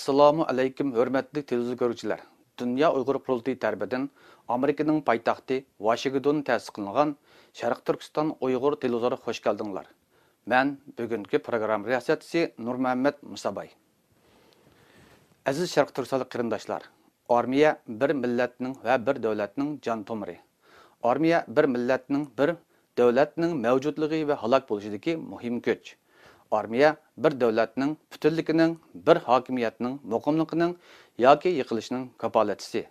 Assalomu alaykum, hurmatli televizor ko'ruvchilar. Dunyo Uyg'ur qurultiyi tarafidan Amerikaning poytaxti Washington ta'sis qilingan Sharq Turkiston Uyg'ur televizori xush keldinglar. Men bugungi program riyosatchisi Nurmuhammad Musabay. Aziz Sharq Turkistonlik qarindoshlar, armiya bir millatning va bir davlatning jon tomiri. Armiya bir millatning, bir davlatning mavjudligi va halok bo'lishidagi muhim kuch. Armiya bir davlatning butunligining, bir hokimiyatning muqimligining yoki yiqilishining kafolatchisi.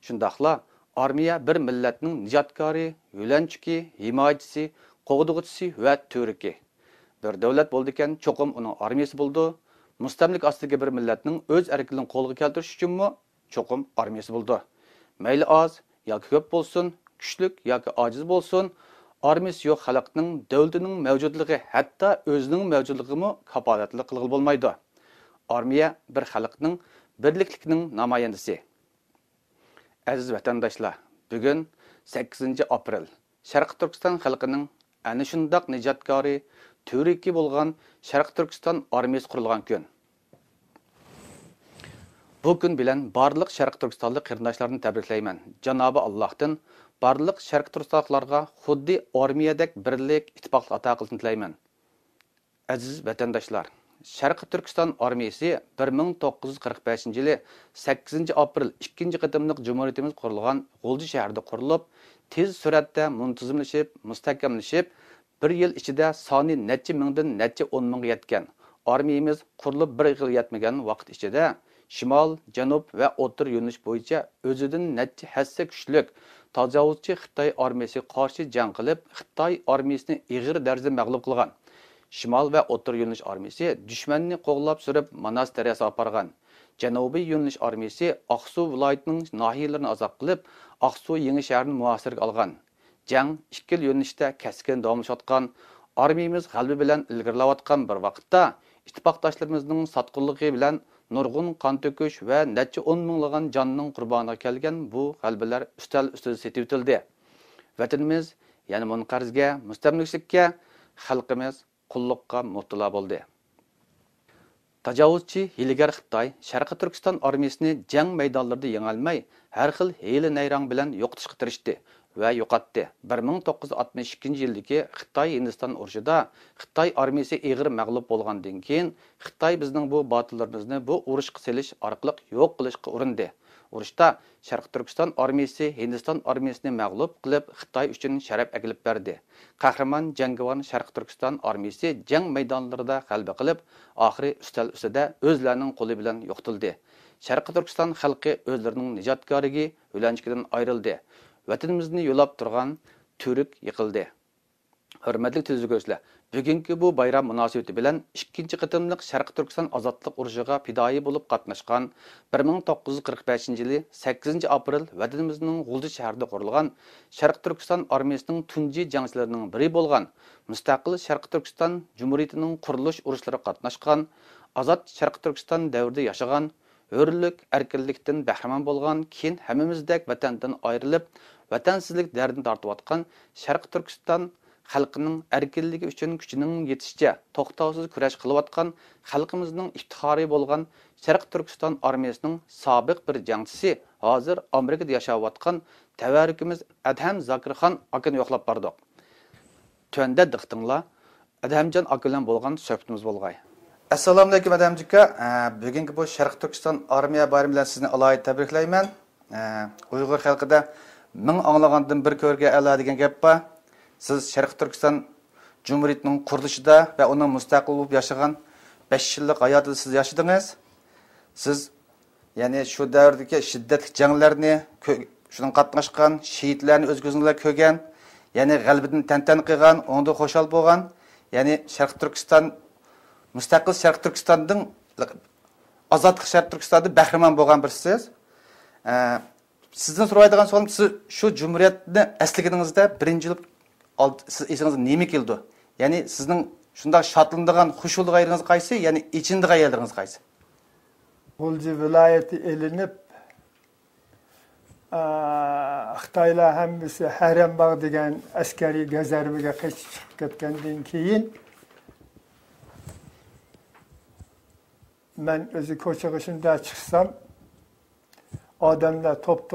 Shundaqla armiya bir millatning nijotkori, yo'lanchiki, himoyachisi, qo'g'dug'uchisi va to'riki. Bir davlat bo'ldikan, cho'qim uning armiyasi bo'ldi. Mustamlik ostidagi bir millatning o'z erkinligini qo'lga keltirish uchunmi cho'qim armiyasi bo'ldi. Mayli oz yoki ko'p bo'lsin, kuchlik yoki ojiz bo'lsin, armiyasi yo'q xalqning, davlatining mavjudligi, hatto o'zining mavjudligimi kafolatli qilib bo'lmaydi. Armiya bir xalqning birlikligining namoyandasi. Aziz vatandoshlar, bugun 8-aprel Sharq Turkiston xalqining ana shundoq nijotkori, to'riki bo'lgan Sharq Turkiston armiyasi qurilgan kun. Bu kun bilan barliq Sharq Turkistonlik qarindoshlarni tabriklayman. Janobi Allohdan barliq Sharq Turkistonliklarga xuddi armiyadek birlik, ittifoqlik ato qilishini tilayman. Aziz vatandoshlar, Sharq Turkiston armiyasi 1945-yili 8-aprel 2-qatimliq Cumhuriyetimiz qurilgan G'ulji shahrida qurilib, tez suratda muntazamlashib, mustahkamlashib, bir yil ichida soni necha mingdan necha 10 mingga yetgan. Armiyamiz qurilib bir yil yetmagan vaqt ichida Shimol, Janub va O'rta yo'nalish bo'yicha o'zidan necha hassa kuchlik tajovuzchi Xitoy armiyasiga qarshi jang qilib, Xitoy armiyasini ig'ir darajada mag'lub qilgan. Shimol va O'rta yo'nalish armiyasi dushmanni qo'g'lab surib Manas daryosiga apargan. Janubiy yo'nalish armiyasi Aqsu viloyatining nahiyalarini azob qilib, Aqsu yangi shahrini muhosaraga olgan. Jang ikki yo'nalishda keskin davomlashayotgan, armiyamiz g'alaba bilan ilgarilayotgan bir vaqtda ittifoqdoshlarimizning sotqinligi bilan nurg'un qon to'kish va necha 10 minglagan jonning qurboniga kelgan bu g'alabalar ustal ustida setildi. Vatanimiz yana munqarzga, mustamliklikka, xalqimiz qulluqqa muhtilo bo'ldi. Tajovuzchi hiylagar Xitoy Sharqi Turkiston armiyasini jang maydonlarida yengolmay, har xil hiyla-nayrang bilan yo'qotishga tirishdi va yo'qotdi. 1962-yildagi Xitoy-Hindiston urushida Xitoy armiyasi ig'ir mag'lub bo'lgandan keyin Xitoy bizning bu botillarimizni bu urushga selish orqali yo'q qilishga urindi. Urushda Sharq Turkiston armiyasi Hindiston armiyasini mag'lub qilib, Xitoy uchun sharaf akilib berdi. Qahramon jangovar Sharq Turkiston armiyasi jang maydonlarida g'alaba qilib, oxiri ustal ustida o'zlarining qo'li bilan yo'qotildi. Sharq Turkiston xalqi o'zlarining nijotkoriga o'lanchikidan ayrildi. Vatanimizni yo'lab turgan Türk yiqildi. Hurmatli televizor, bugungi bu bayram munosabati bilan 2-qatimliq Sharq Turkiston ozodlik urushiga fidoyi bo'lib qatnashgan 1945-yili 8-aprel vatanimizning G'ulji shahrida qurilgan Sharq Turkiston armiyasining tunji jangchilarining biri bo'lgan mustaqil Sharq Turkiston Cumhuriyetining qurilish urushlariga qatnashgan, azod Sharq Turkiston davrida yashagan, hurlik, erkinlikdan bahramon bo'lgan, keyin hammamizdek vatandan ayrilib, vatansizlik dardini tortayotgan Sharq Turkiston xalqining erkinligi uchun kuchining yetishicha to'xtovsiz kurash qilayotgan xalqimizning iftixori bo'lgan Sharq Turkiston armiyasining sobiq bir jangchisi, hozir Amerikada yashayotgan tavarrukimiz Adham Zakirxon akani yo'qlab bordik. Tuanda diqtinglar, Adhamjon aka bilan bo'lgan suhbatimiz bo'lg'ay. Assalomu alaykum Adhamjika. Bugungi bu Sharq Turkiston armiya bayrami bilan sizni alohida tabriklayman. Uyg'ur xalqida ming anglagandan bir ko'rga a'lo degan gap bor. Siz Sharq Turkiston Cumhuriyetining qurilishida va uning mustaqil bo'lib yashagan 5 yillik hayotida siz yashadingiz. Siz ya'ni shu davrdagi shiddatli janglarni, shundan qatnashgan, shahidlarni o'z ko'zingizlar ko'rgan, ya'ni g'alabadan tantan qilgan, unda xo'shal bo'lgan, ya'ni Sharq Turkiston mustaqil Sharq Turkistonning ozodlik Sharq Turkistonda bahramon bo'lgan birsiz. Sizdan so'raydigan savolim, siz shu jumhuriyatni aslaganingizda birinchi siz esingizga nima keldi? Ya'ni sizning shunday shodlanadigan, xushuldiq ayringiz qaysi? Ya'ni ichindiq ayringiz qaysi? G'ulji viloyati elinib, Xitoylar hammasi Hayrambog' degan askariy gazarmaga chiqib ketgandan keyin ben özü koçağa şimdi çıksam odamlar top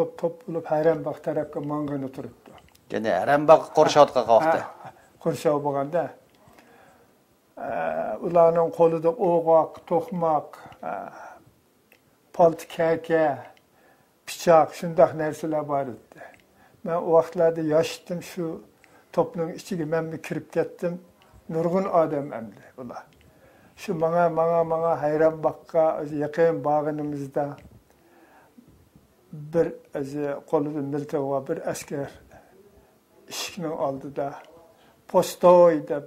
bulup hayran bak tarafga mangın oturuptu. Yani herem bak Qorşavutqa qalxdı. Qorşav bolganda ularning qo'lida o'g'oq, to'qmoq, palti kaka, pichoq shundoq narsalar bor edi. Men o vaqtlarda yoshdim, shu to'pning ichiga men bir kirib ketdim. Nurg'un odam endi ular. Shu manga hayron bakka yaqin bag'inimizda bir qo'lida miltiq va bir askar eshikning oldida postoy deb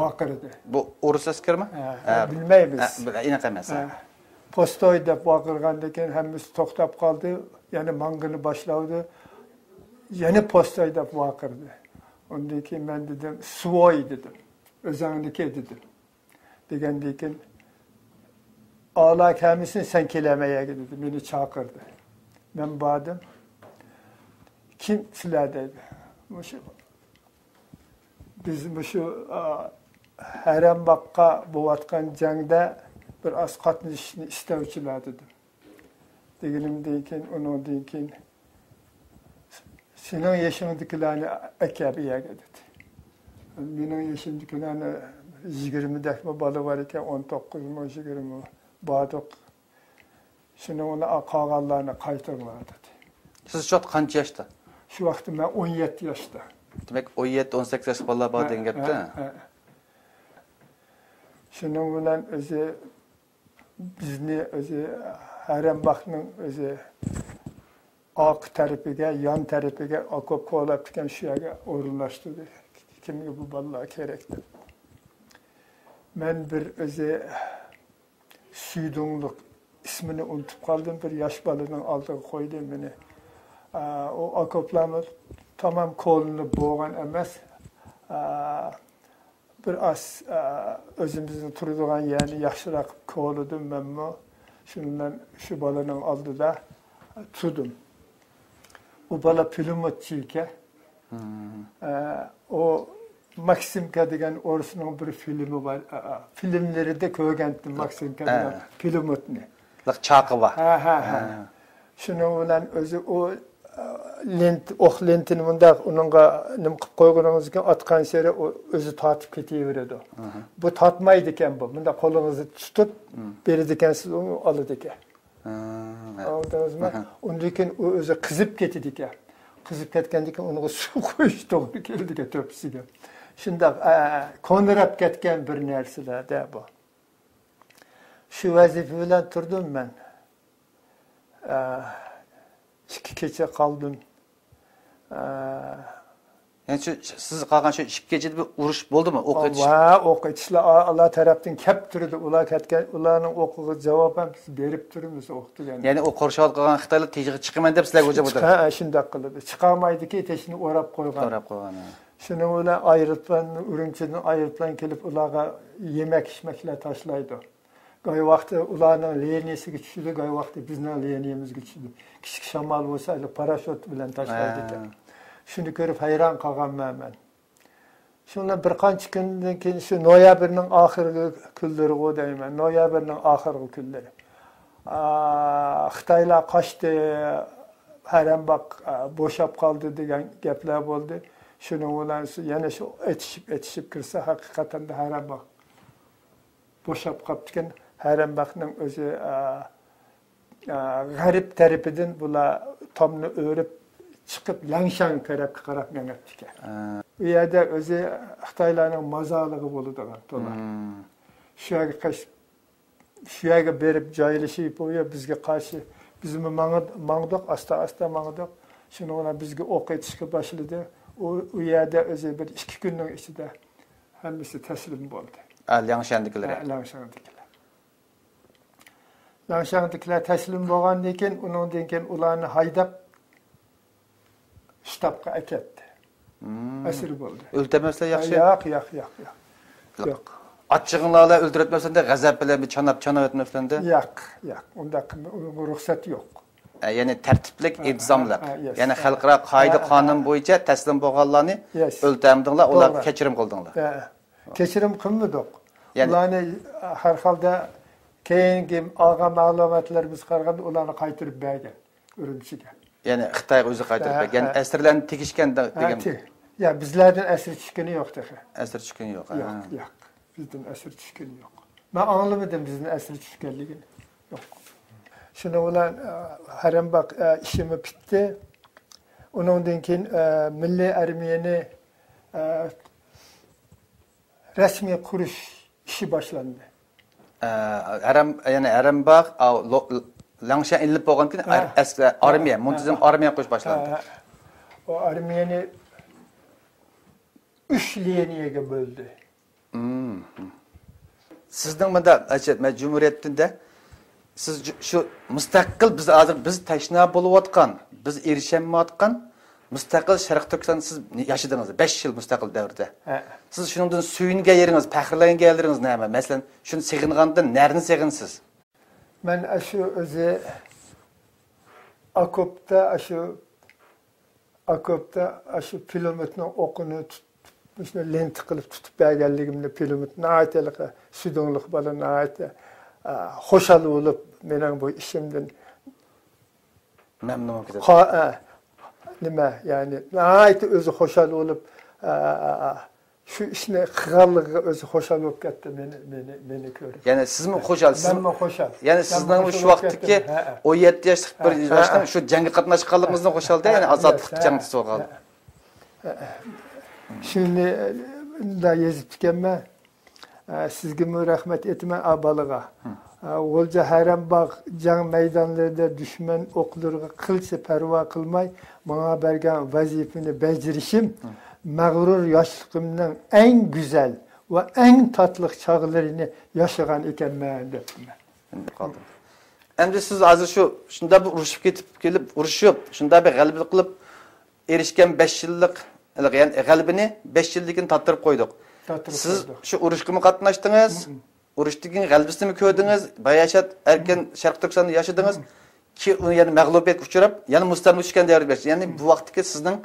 vaqirdi. Bu O'rus askarmi? Bilmaymiz. Anaqa emas. Postoy deb vaqirgandan keyin hammasi to'xtab qoldi. Yana mangini boshlavdi. Yana postoy deb vaqirdi. Ondan keyin men dedim, "Suvoy" dedim. O'zingizga dedim. Degandan keyin "Ala kamisin sen kelamaya" dedi. Beni chaqirdi. Men bordim. Kim sizlar dedi. Biz şu Hayrambaqqa bo'layotgan jangda bir az qatnashishni istovchilar dedim. Deganimdan keyin undan keyin sening yoshingdagilarni akabiyaga dedi. Mening yoshimdagilarni 20 dakika bola var ekan, 19 mi 20 mi bordiq. Shuni uni qolganlarni qaytaringlar dedi. Siz şu qancha yoshda? Shu vaqtda men 17 yoshda. Demek 17-18 yosh bolalar bor degan gapda. Shuning bilan o'zi bizni o'zi Hayrambaqning o'zi oq tarafiga, yon tarafiga okop qo'lab turgan shu yerga o'rinlashtirdi. Kimga bu bolalar kerak deb. Men bir o'zi Süydungluk ismini unutib qoldim. Bir yosh bolaning oldiga qo'ydim meni. O okoplarni tamam qo'lini bo'g'an emas. Bir az o'zimizni turadigan yerni yaxshiroq qo'lladim menmi. Shundan shu bolaning oldida turdim. O bola pulemyotchi. O Maksimka degan O'risning bir filmi bor. Filmlarida ko'rgandim Maksimka degan pulemyotni. Chaqi bor. Shuning bilan o'zi o lentini bundaq uningga nim qilib qo'yganingizga otgan sari o'zi tortib ketaveradi. Bu tortmaydi ekan bu. Bunda qo'lingizni tutib beradi ekansiz, uni oladi ekan. Anladingizmi? Undan keyin u o'zi qizib ketadi ekan. Qizib ketgandan keyin unga suv qo'yish to'g'ri keldi ekan to'pisiga. Shundaq ko'ndirab ketgan bir narsalarda bu. Shu vazifa bilan turdim men. 2 kecha qoldim. Yani siz qolgan shu 2 kechada bir urush bo'ldimi? O'q etish. O'q etishlar Allah tarafdan kelib turdi. Ular ketgan, ularning o'qiga javob ham berib turibmiz o'qitgan. Ya'ni o Qorşavut qilgan Xitoylar tejiga chiqaman deb sizlarga o'jab o'tirdi. Ha, shunday qildi. Chiqolmaydi-ki, teshini o'rab qo'ygan. O'rab qo'ygan. Shuni bilan ayrılpan, Urumchidan ayrılpan kelib ularga yemak-ichmaklar tashlaydi. Goy vaqti ularning liniyasiga tushdi, goy vaqti bizning liniyamizga tushdi. Kichik shamol bo'lsa, parashyut bilan tashlaydi ekan. Shuni ko'rib hayron qolganman men. Shundan bir qancha kundan keyin shu noyabrning oxirgi kunlari deyman. Noyabrning oxirgi kunlari. Xitoylar qochdi, Hayrambaq bo'shab qoldi degan gaplar bo'ldi. Shuning bilan yana shu etishib kirsa haqiqatan da Hayrambaq bo'shab qolgan. Hayrambaqning o'zi g'arib tarafidan bular tomni o'rib chiqib Langshan tarafga qarab menibdi ekan. U yerda o'zi Xitoylarning mazorligi bo'ladigan to'la. Shu yerga berib joylashib qo'yib bizga qarshi bizmi mangdoq asta mangdoq. Shuni bilan bizga o'q etishga boshladi. U yerda o'zi bir 2 kunning ichida hammasi taslim bo'ldi. Langshandikilar. Langshandikilar taslim bo'lgandan keyin undan keyin ularni haydab shtabga aketdi. Asir bo'ldi. O'ltirmaslar yaxshi. Yo'q. Achchig'inglarla o'ldirib de g'azab bilan bir chanab o'tmasdan. Yo'q. Unda ruxsat yo'q. Yani tertiplik, intizomlik. Yani xalqaro qoida qonun bo'yicha taslim bo'lganlarni o'ltirdinglar, ularga kechirim qildinglar. Kechirim qilmadik. Ularni har holda keyingi algan ma'lumotlarimiz qaraganda ularni qaytirib bergan Urumchiga. Ya'ni Xitoyga o'zi qaytarib bergan, asirlarni tegishgan degan. Ya bizlardan asir tushgani yo'q dedi. Asir tushgani yo'q. Yo'q. Bizden asir tushgani yo'q. Men anlamadım bizden asir tushganligini. Yo'q. Shuni bilan haram bak ishimi bitdi. Ondan keyin milliy armiyani rasmiy qurish ishi boshlandi. Arambaq, Langshan ilib bo'lgan keyin armiya, muntazam armiya qo'sh boshlandi. O armiyani 3 liniyaga bo'ldi. Sizning bunda Cumhuriyetinde siz şu müstakil biz tashna bo'layotgan, biz erishmayotgan müstakil Sharq Turkiston siz yaşadınız 5 yil müstakil davrda. Siz shundan suyungan yeringiz, faxrlangan yerlaringiz nima? Masalan, shuni seg'ingandan nerni seg'insiz? Men shu o'zi Akopda shu pilometning o'qini shuni lent qilib tutib berganligimni pilometni aytaliqa sudonliq balani aytdi. Xo'shal bo'lib mening bu ishimdan memnun bo'ldim. Nima, ya'ni aytdi o'zi xo'shal bo'lib shu ishni qilganligiga o'zi xo'shal bo'lib ketdi meni ko'rib. Ya'ni sizmi xo'shal? Menmi xo'shal? Ya'ni sizning shu vaqtdagi 17 yoshlik bir yoshdan shu jangga qatnashganligingizdan xo'shalda, ya'ni ozodlik jangchisi bo'lgan. Shuni da yezib ekanman. Sizga rahmat etman abalaga. O'lja Hayrambog' jang maydonlarida dushman o'qlariga qilcha parvo qilmay menga bergan vazifani bajarishim mag'rur yoshligimning eng go'zal va eng tatli chog'larini yashagan ekanman debman. Endi siz hozir shunda bir urushib kelib urushib, shunda bir g'alaba qilib erishgan 5 yillik g'alabini 5 yillikini tattirib qo'ydik. Siz şu urushga mı qatnashdingiz? Urushdagi g'alabasini ko'rdingiz? Bayashat erkin Sharq Turkistonda yashadingiz ki yani mag'lubiyatga uchrab, yana mustamlik tushgan davr berdi. Yani bu vaqtdagi sizning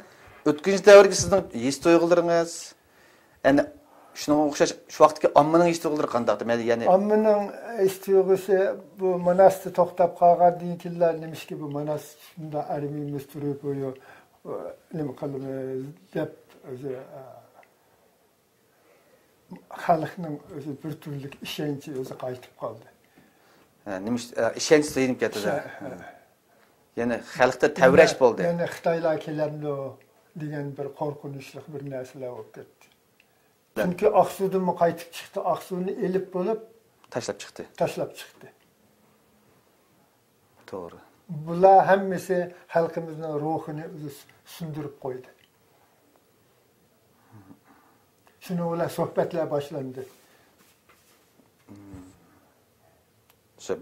o'tkinchi davrga sizning his tuyg'ularingiz, yani shunga o'xshash shu vaqtdagi ommaning his tuyg'ulari qanday? Yani ommaning his tuyg'usi bu Manasda to'xtab qolgandan keyin nimishki bu Manas shunda armiyamiz turib qo'yib nima qilamiz deb o'zi xalqning o'zi bir turlik ishonchi o'zi qaytib qoldi. Nima ishonch sezib ketdi. Ya'ni xalqda tavrash bo'ldi. Ya'ni Xitoylar kelamdi degan bir qo'rqinchli bir narsalar bo'lib ketdi. Chunki Aqsudan qaytib chiqdi, Aqsuni elib bo'lib tashlab chiqdi. To'g'ri. Bular hammasi xalqimizning ruhini o'zi sundirib qo'ydi. Shuni ular suhbatlar boshlandi.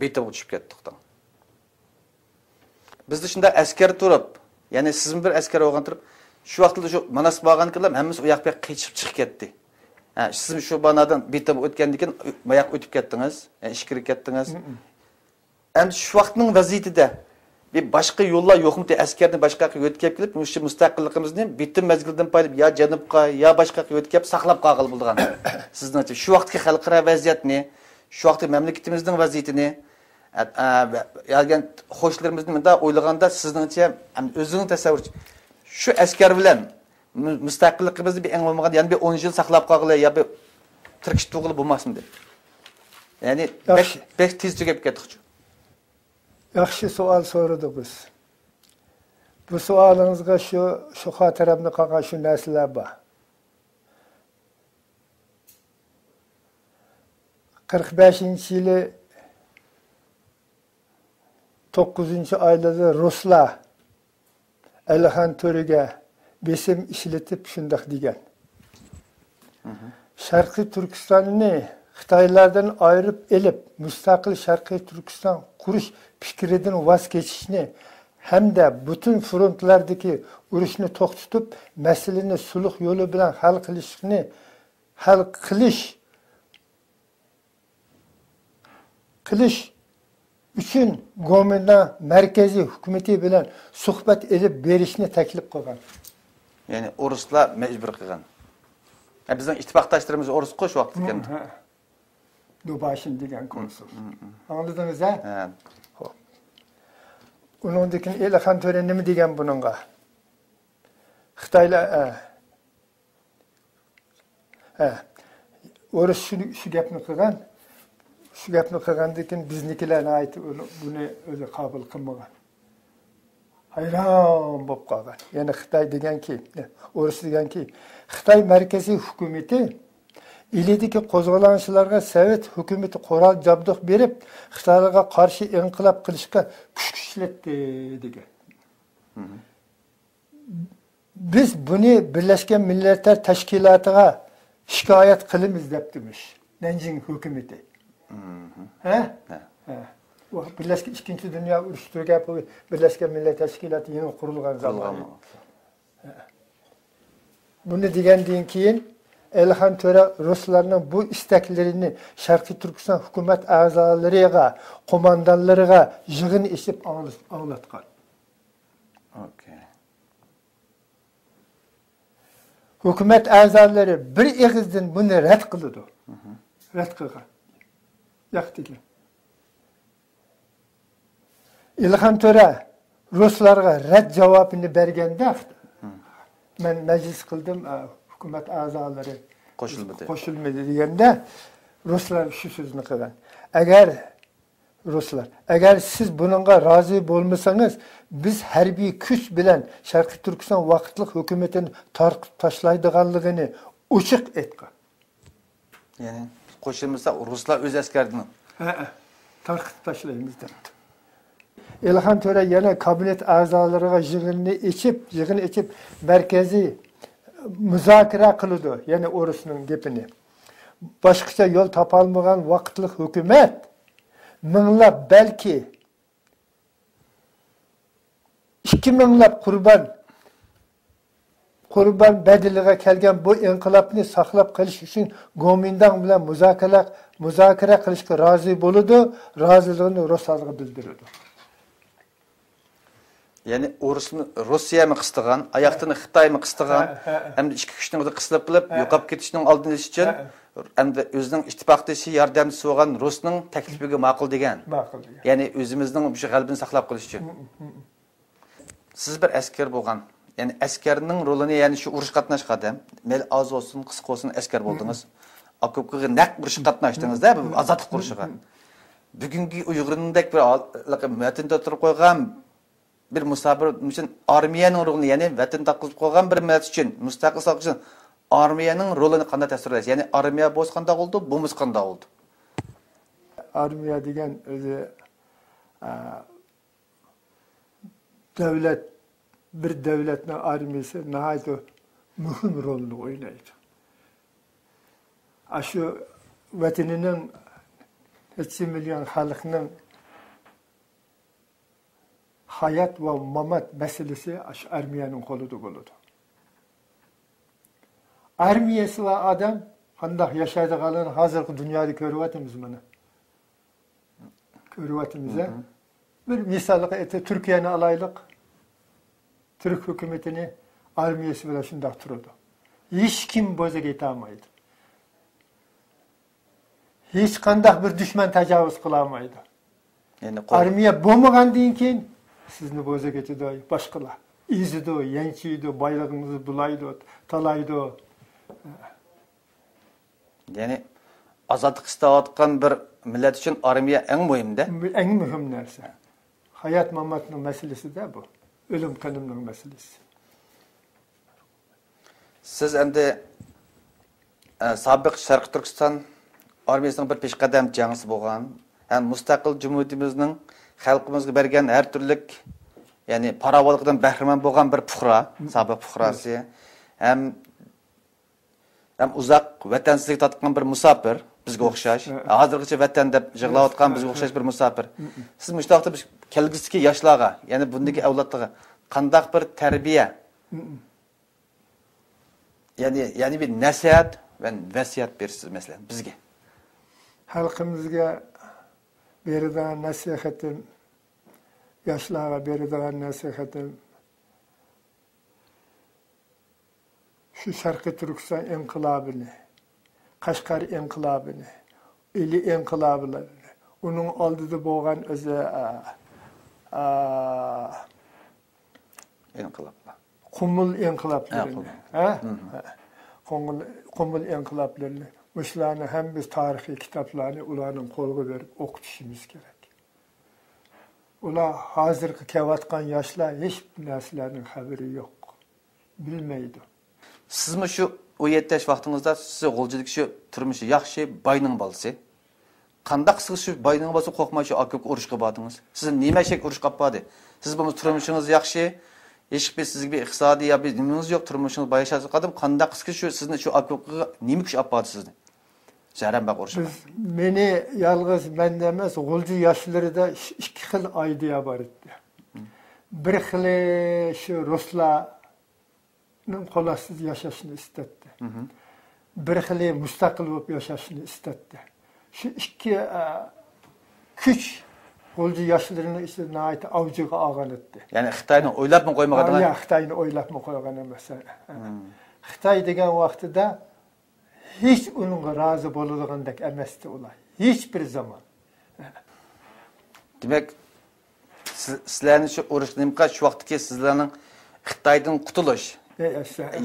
Bitib o'tib ketdik. Bizda shunda askar turib, ya'ni sizning bir askar bo'lgan turib, shu vaqtda shu Manas bo'lgan kelar, hammasi u yoqqa qechib chiqib ketdi. Siz shu banadan bitib o'tgandan keyin bu yoqqa o'tib ketdingiz, ishkirib ketdingiz. Endi shu vaqtning vaziyatida bir başka yollar yo'qmi? Askarni boshqa yoqqa o'tkazib kelib, shu mustaqilligimizni bitim mezgildan payib ya janubga ya boshqa yoqqa o'tkazib saqlab qolgan bo'lgan. Sizning shu vaqtdagi xalqaro vaziyatni, shu vaqtdagi mamlakatimizning vaziyatini yalgan xo'shlarimizni bunda o'ylaganda sizningcha o'zingiz tasavvur shu askar bilan mustaqilligimizni bir eng bo'lmagan, ya'ni bir 10 yil saqlab qolgan ya bir tirkish to'g'ri bo'lmasmidi? Ya'ni bek tez tugab ketdik. Yaxshi savol so'radingiz. Bu savolingizga shu xotiramda qolgan shu narsalar bor. 45-yili 9-oyda Ruslar Alihan To'riga besim ishlatib shundoq degan. Sharqiy Turkistonni Xitoylardan ayirib elib, mustaqil Sharqiy Turkiston qurish fikridan voz kechishni hamda butun frontlardagi urushni to'xtatib, masalani sulh yo'li bilan hal qilish uchun Go'mina markaziy hukumati bilan suhbat elib berishni taklif qilgan. Ya'ni Ruslar majbur qilgan. Bizning ittifoqdoshlarimiz Rus qo'sh vaqt ekan. Dubashin degan konsul. Anladınız ha? Ha. Uningdiki Elxan To'ra nima degan buningga? Xitoylar o'ris shu gapni qilgan. Shu gapni qilgandan keyin biznikilarni aytib buni o'zi qabul qilmagan. Hayron bo'lib qolgan. Yana Xitoy deganki, o'ris deganki, Xitoy markaziy hukumati iledagi qo'zg'olonchilarga Sovet hukumati qurol jabduq berib, Xitoylarga qarshi inqilob qilishga kuch ishlatdi degan. Biz buni Birlashgan Millatlar Tashkilotiga shikoyat qilamiz debdimish. Nanjing hukumati. Ha? Bu Birleşik İkinci Dünya Urushi bu Birleşken Milletler Teşkilatı yeni kurulgan zaman. Bunu degandan keyin Elxan To'ra Ruslarning bu istaklerini Sharqiy Turkiston hukumat a'zolariga, qo'mondonlariga yig'in ishib anglatgan. Okay. Hukumat a'zolari bir og'izdan buni rad qildi. Rad qilgan. Yo'qdiki. Elxan To'ra Ruslarga rad javobini berganda men majlis qildim, hukumat a'zolari qo'shilmadi deganda Ruslar shu so'zni qilgan. Agar siz buningga rozi bo'lmasangiz, biz harbiy kuch bilan Sharqiy Turkiston vaqtlik hukumatini tarqib tashlaydiganligini ochiq aytgan. Ya'ni qo'shilmasa ruslar o'z askarini tarqib tashlaymiz debdi. Elxan To'ra yana kabinet a'zolariga yig'in ichib markaziy muzokara qildi, ya'ni o'risning gapini. Boshqacha yo'l topolmagan vaqtlik hukumat minglab balki 2000lab qurban bedeliga kelgan bu inqilobni saqlab qolish uchun Gomindan bilan muzokara qilishga rozi bo'ldi, roziligini Ruslarga bildirdi. Yani Rusya mı kıstıgan, ayaqtını Xitay mı kıstıgan, hem de iki kişinin de kısılıp bilip, yoqap ketişinin aldığını için, hem de özünün ittifaqdaşı yardımcısı olan Rus'un teklifiga maqul degan. Yani özümüzün bu qalbini saqlab qilish için. Siz bir asker bo'lgan, yani askerning rolini, yani şu urush qatnashqada, mel az olsun, qisqa olsun asker bo'ldingiz. Akopga naq urush qatnashdingiz-da, bu azodlik urushiga. Bugungi Uyg'urindek bir matnda turib qo'ygan bir musafir için armiyaning rolini, yani vatan taqizib qo'ygan bir millat uchun mustaqil saqlash uchun armiyaning rolini qanday tasvirlaysiz? Yani armiya bo'z qanday oldu, bumuz qanday oldu? Armiya degan o'zi davlat, bir davlatning armiyasi nihoyat muhim rolni o'ynaydi. Shu vatanining 3 million xalqning hayat ve mamat meselesi armiyanın qo'lida bo'ladi. Armiyasi ve adam qanday yashaydiganini hozirgi dunyoda ko'ryapmiz mana. Ko'ryapmiz. Bir misolga aytib Turkiyani alaylik. Türk hukumatini armiyasi bilan shunday turadi. Hech kim bo'zaga yetolmaydi. Hech qanday bir dushman tajovuz qila olmaydi. Yani armiya bo'lmagandan keyin sizni bo'za ketadi, boshqalar izidi, yanchiydi, boylig'ingizni bulaydi, talaydi. Yani azodlik istayotgan bir millat uchun armiya eng muhimda. Eng muhim narsa. Hayot mamatning masalasida bu. O'lim qonunining masalasi. Siz endi sobiq Sharqiy Turkiston armiyasining bir peshqadam jangchisi bo'lgan, ham mustaqil jumhuriyatimizning xalqimizga bergan her türlük, yani paravolukdan bahramand bo'lgan bir puhra, sobiq puhrasi, hem uzak vatansizlik tatgan bir musafir, bizga o'xshash, hozirgacha vatan deb yig'layotgan bizga o'xshash bir musafir. Siz mushtaqda kelgusidagi yoshlarga, ya'ni bundagi avlodlarga qanday bir tarbiya, yani bir nasihat ve vasiyat bersiz masalan bizga. Xalqimizga beradigan nasihatim, yoshlarga beradigan nasihatim shu Sharqiy Turkiston inqilobini, Qashqar inqilobini ili inqilabılar. Onun aldığı boğan özü İnqilablar. Kumul inqilabları. Ha, Kumul inqilabları. Muşlarını hem biz tarihi kitaplarını ularının kolgu verip okutuşumuz gerek. Ular hazırki kevatkan yaşlar hiç narsalarning haberi yok. Bilmeydi. Sizmi shu 17 yosh vaqtingizda siz g'o'lchilik shu turmushi yaxshi boyning bolasi. Qandaq siz shu boyning bolasi qo'rqmay shu akib urushga bordingiz? Siz nima shek urush qilib bordi? Siz bu turmushingiz yaxshi, hech bir sizga bir iqtisodiy yo bir nimangiz yo'q, turmushingiz boyashasiz qadim. Qandaq siz shu sizni shu akibga nima kuch olib bordi sizni? Jaran baq urush. Meni yalnız mende emas, g'o'lchi yoshlarida ikki xil idea bor edi. Bir xili shu ruslarning qo'lasiz yashashni istadi. Bir xili mustaqil bo'lib yashashni istadi. Shu ikki kuch g'o'lchi yoshlarini ichida avjiga olgan edi. Ya'ni Xitoyni o'ylabmi qo'ymagan? Ya Xitoyni o'ylabmi qo'ygan emas. Xitoy degan vaqtida hiç onunla razı bo'ladigandak emasdi ular. Hiçbir zaman. Demek sizlarning shu urush nimqa shu vaqtdagi sizlarning Xitoydan qutulish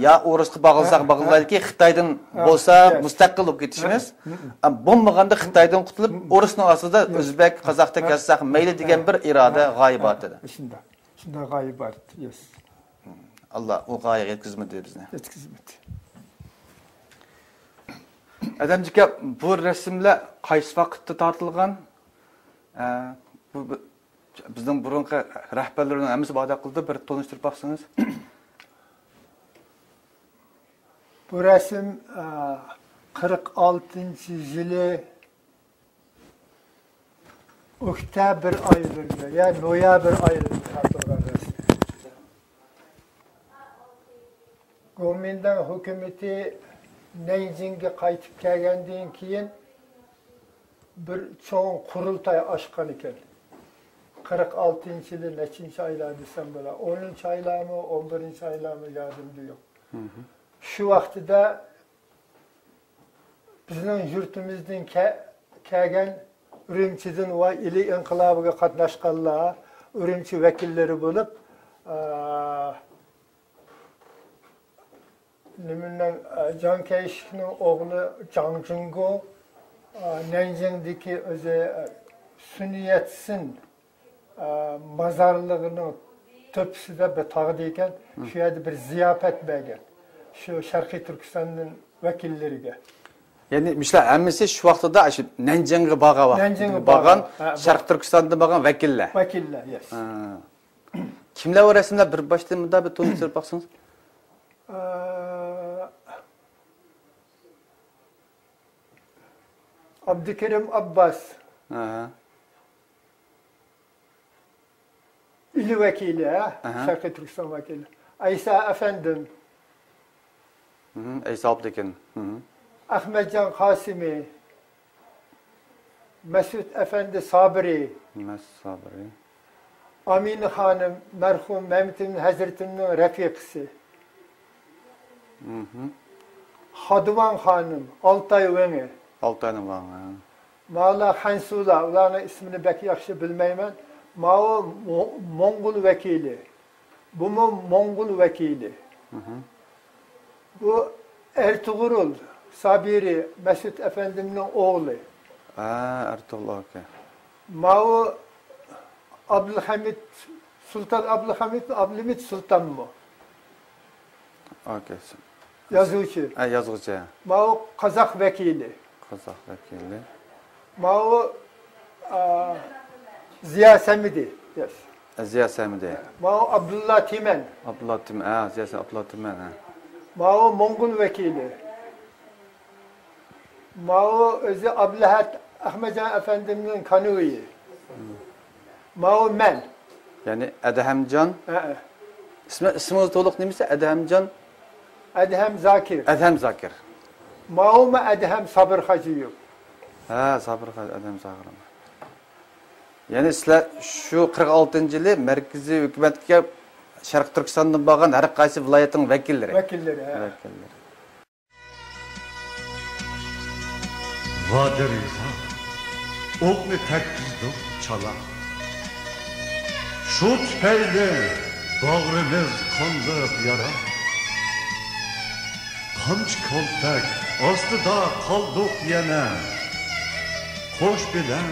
ya urushga bag'ilsak bag'ilayki Xitoydan bo'lsa mustaqil bo'lib ketishimiz. Bo'lmaganda Xitoydan qutulib urushning ostida o'zbek, qozoqda kelsak mayli degan bir iroda g'oyibat edi. Shunda g'oyibat. Yes. Allah o g'oyaga yetkazmadi bizni. Yetkazmadi. Adamcıka bu resimler qaysi vaqtda tortilgan? Bu bizning burunqi rahbarlarning hammasi va'da qildi, bir tanishtirib baqsangiz. Bu resim 46-yılı oktyabr aylarında, yani noyabr aylarında tortilgan resim. Gomindan hükümeti Nanjingga qaytib kelgandan keyin bir cho'ng qurultay ochgan ekan. 46-yili nechinchi oylar desam bo'lar. 10-oylarmi, 11-oylarmi yodimda yo'q. Shu vaqtida bizning yurtimizdan kelgan Urumchidan va ili inqilobiga qatnashganlar, Urumchi vakillari bo'lib, Nimindan Can Keşik'nin oğlu Zhang Jinggu Nanjing'deki o'zi Suniyetsin mazarlığının tepside bir tağdı ekan, şu yerda bir ziyafat bergan. Şu Sharqiy Turkistonning vakillariga. Ya'ni mishlar hammasi shu vaqtda shu Nanjingga borgan, Sharq Turkistonda borgan vakillar. Vakillar, yes. Kimlar o resimlar bir boshdan bunda bir tanishtirib baqsangiz? Abdülkerim Abbas, ili vekili, Sharqiy Turkiston vakili. Aysa Efendim, Aysa Abdülkerim, Ahmetcan Kasimi, Mesut Efendi Sabri, Amine Hanım, merhum Mehmet'in Hazretinin refikisi. Haduvan Hanım, Altay Veni. Altay'ın var. Mağla Hansula, ularning ismini bek yaxshi bilmayman. Mao Mongol vekili. Bu Mongol vekili. Bu Ertuğrul Sabiri, Mesut Efendi'nin oğlu. Ertuğrul, okey. Mao Abdülhamid, Sultan Abdülhamid mi, Abdülhamid Sultan mı? Okey. Yazıcı. Yazıcı. Mao Kazak vekili. Kazak vekili. Mao Ziya Semidi. Yes. Ziya Semidi. Mao Abdullah Timen. Abdullah Timen. Ziya Abdullah Timen. Mao Mongol vekili. Mao özü Abdülhat Ahmetcan Efendi'nin kanuyi. Mao Men. Yani Edhemcan. İsmi to'liq nimasi? Edhemcan. Edhem Zakir. Edhem Zakir. Mao mu Edhem Sabır Hacıyev. Sabır Edhem Zakir. Yani sizlar şu 46-yili markaziy hukumatga Sharq Turkistondan borgan har qaysi viloyatning vakillari. Vakillari. Vadir o'qni takkizdik chala. Shu tufayli bag'rimiz qondiq yara. Qamchi koltak ostida qoldik yana. Qo'sh bilan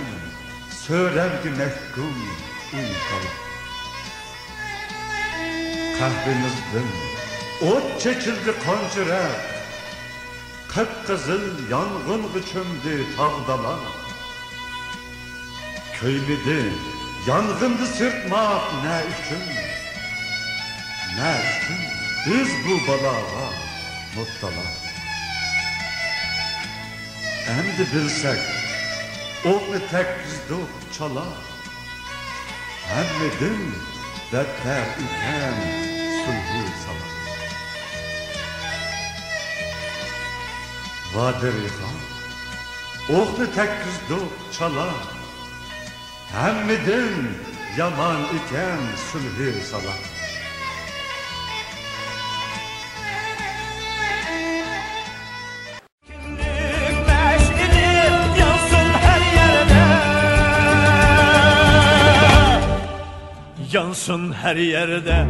so'rargi mahkum uy. Kahvimizden ot çekildi kancırak, kıpkızıl yangın çömdü tağdalar. Köymidi yangındı sırtmak ne üçün? Ne üçün biz bu balağa muttalar. Endi bilsek o'qni takkizdik chala. Hammadan battar ekan sulhu salat. Vadiriha o'qni takkizdik chala. Hammadan yomon ekan sulhu salat. Yansın her yerde